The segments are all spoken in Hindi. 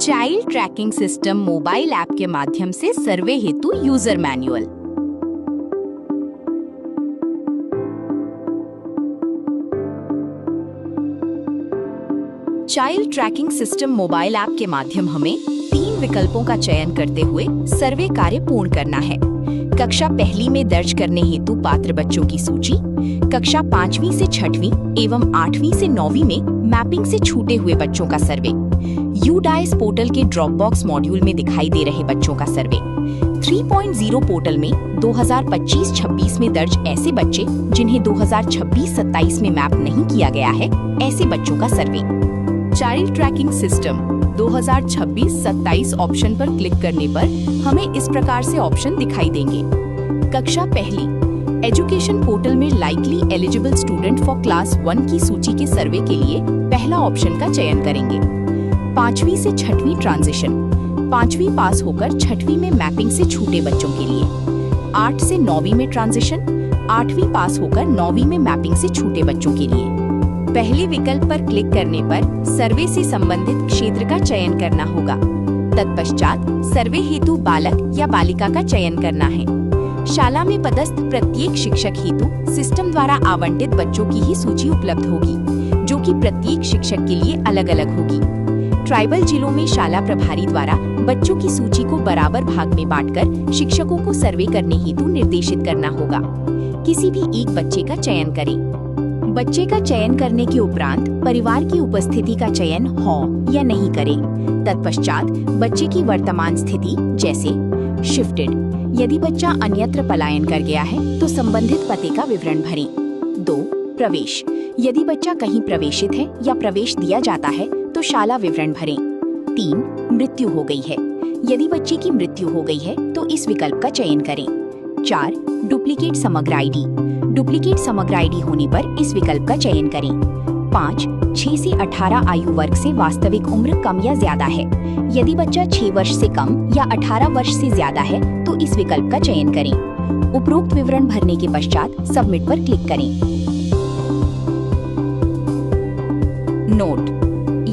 Child tracking system mobile app के माध्यम से सर्वे हेतु user manual. Child tracking system mobile app के माध्यम हमें 3 विकल्पों का चयन करते हुए सर्वे कार्य पूर्ण करना है। कक्षा पहली में दर्ज करने हेतु पात्र बच्चों की सूची, कक्षा 5वीं से 6वीं एवं 8वीं से 9वीं में मैपिंग से छूटे हुए बच्चों का सर्वे, यूडाइस पोर्टल के ड्रॉप बॉक्स मॉड्यूल में दिखाई दे रहे बच्चों का सर्वे, 3.0 पोर्टल में 2025-26 में दर्ज ऐसे बच्चे जिन्हें 2026-27 में मैप नहीं किया गया है, ऐसे बच्चों का सर्वे। चाइल्ड ट्रैकिंग सिस्टम 2026-27 ऑप्शन पर क्लिक करने पर हमें इस प्रकार से ऑप्शन दिखाई देंगे। कक्षा पहली, एजुकेशन पोर्टल में likely eligible student for class 1 की सूची के सर्वे के लिए पहला ऑप्शन का चयन करेंगे। 5वीं से 6वीं ट्रांजिशन, 5वीं पास होकर 6वीं में मैपिंग से छूटे बच्चों के लिए। 8 से 9वीं में ट्रांजिशन, 8वीं पास होकर 9वीं में मैपिंग से छूटे बच्चों के लिए। पहले विकल्प पर क्लिक करने पर सर्वे से संबंधित क्षेत्र का चयन करना होगा। तत्पश्चात सर्वे हेतु बालक या बालिका का चयन करना है। शाला में पदस्थ प्रत्येक शिक्षक हेतु सिस्टम द्वारा आवंटित बच्चों की ही सूची उपलब्ध होगी, जो कि प्रत्येक शिक्षक के लिए अलग अलग होगी। ट्राइबल जिलों में शाला प्रभारी द्वारा बच्चों की सूची को बराबर भाग में बांटकर शिक्षकों को सर्वे करने हेतु निर्देशित करना होगा। किसी भी एक बच्चे का चयन करें। बच्चे का चयन करने के उपरांत परिवार की उपस्थिति का चयन हो या नहीं करें। तत्पश्चात बच्चे की वर्तमान स्थिति जैसे शिफ्टेड, यदि बच्चा अन्यत्र पलायन कर गया है तो संबंधित पते का विवरण भरें। 2. प्रवेश, यदि बच्चा कहीं प्रवेशित है या प्रवेश दिया जाता है तो शाला विवरण भरें। 3. मृत्यु हो गई है, यदि बच्चे की मृत्यु हो गई है तो इस विकल्प का चयन करें। 4. डुप्लीकेट समग्र आईडी, डुप्लीकेट समग्र आईडी होने पर इस विकल्प का चयन करें। 5. 6 से 18 आयु वर्ग से वास्तविक उम्र कम या ज्यादा है, यदि बच्चा 6 वर्ष से कम या 18 वर्ष से ज्यादा है तो इस विकल्प का चयन करें। उपरोक्त विवरण भरने के पश्चात सबमिट पर क्लिक करें। नोट,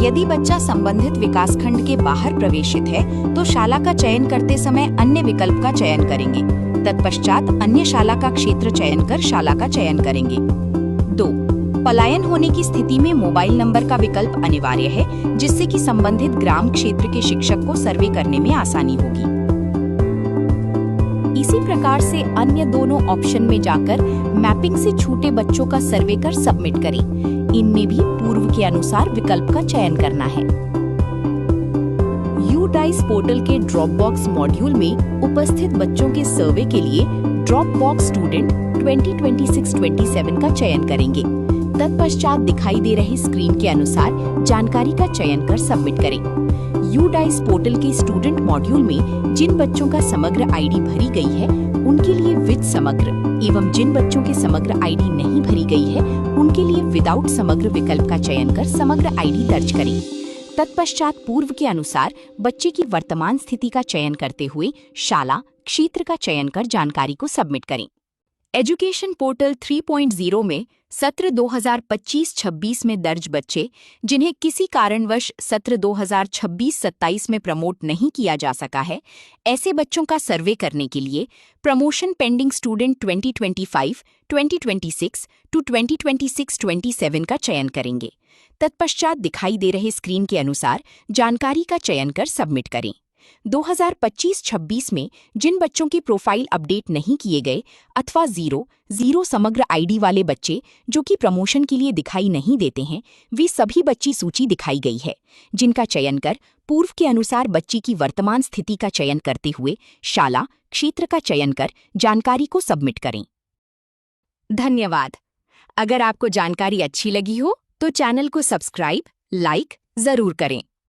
यदि बच्चा संबंधित विकासखंड के बाहर प्रवेशित है तो शाला का चयन करते समय अन्य विकल्प का चयन करेंगे। तत्पश्चात अन्य शाला का क्षेत्र चयन कर शाला का चयन करेंगे। 2. पलायन होने की स्थिति में मोबाइल नंबर का विकल्प अनिवार्य है, जिससे कि संबंधित ग्राम क्षेत्र के शिक्षक को सर्वे करने में आसानी होगी। इसी प्रकार से अन्य दोनों ऑप्शन में जाकर मैपिंग से छूटे बच्चों का सर्वे कर सबमिट करें। इनमें भी पूर्व के अनुसार विकल्प का चयन करना है। यूडाइस पोर्टल के ड्रॉप बॉक्स मॉड्यूल में उपस्थित बच्चों के सर्वे के लिए ड्रॉप बॉक्स स्टूडेंट 2026-27 का चयन करेंगे। तत्पश्चात दिखाई दे रहे स्क्रीन के अनुसार जानकारी का चयन कर सबमिट करें। यूडाइस पोर्टल के स्टूडेंट मॉड्यूल में जिन बच्चों का समग्र आईडी भरी गई है उनके लिए विद समग्र एवं जिन बच्चों के समग्र आईडी नहीं भरी गई है उनके लिए विदाउट समग्र विकल्प का चयन कर समग्र आईडी दर्ज करें। तत्पश्चात पूर्व के अनुसार बच्चे की वर्तमान स्थिति का चयन करते हुए शाला क्षेत्र का चयन कर जानकारी को सबमिट करें। एजुकेशन पोर्टल 3.0 में सत्र 2025-26 में दर्ज बच्चे जिन्हें किसी कारणवश सत्र 2026-27 में प्रमोट नहीं किया जा सका है, ऐसे बच्चों का सर्वे करने के लिए प्रमोशन पेंडिंग स्टूडेंट 2025, 2026 टू 2026-27 का चयन करेंगे। तत्पश्चात दिखाई दे रहे स्क्रीन के अनुसार जानकारी का चयन कर सबमिट करें। 2025-26 में जिन बच्चों की प्रोफाइल अपडेट नहीं किए गए अथवा 0 समग्र आईडी वाले बच्चे जो कि प्रमोशन के लिए दिखाई नहीं देते हैं, वे सभी बच्ची सूची दिखाई गई है, जिनका चयन कर पूर्व के अनुसार बच्ची की वर्तमान स्थिति का चयन करते हुए शाला क्षेत्र का चयन कर जानकारी को सबमिट करें। धन्यवाद। अगर आपको जानकारी अच्छी लगी हो तो चैनल को सब्सक्राइब, लाइक जरूर करें।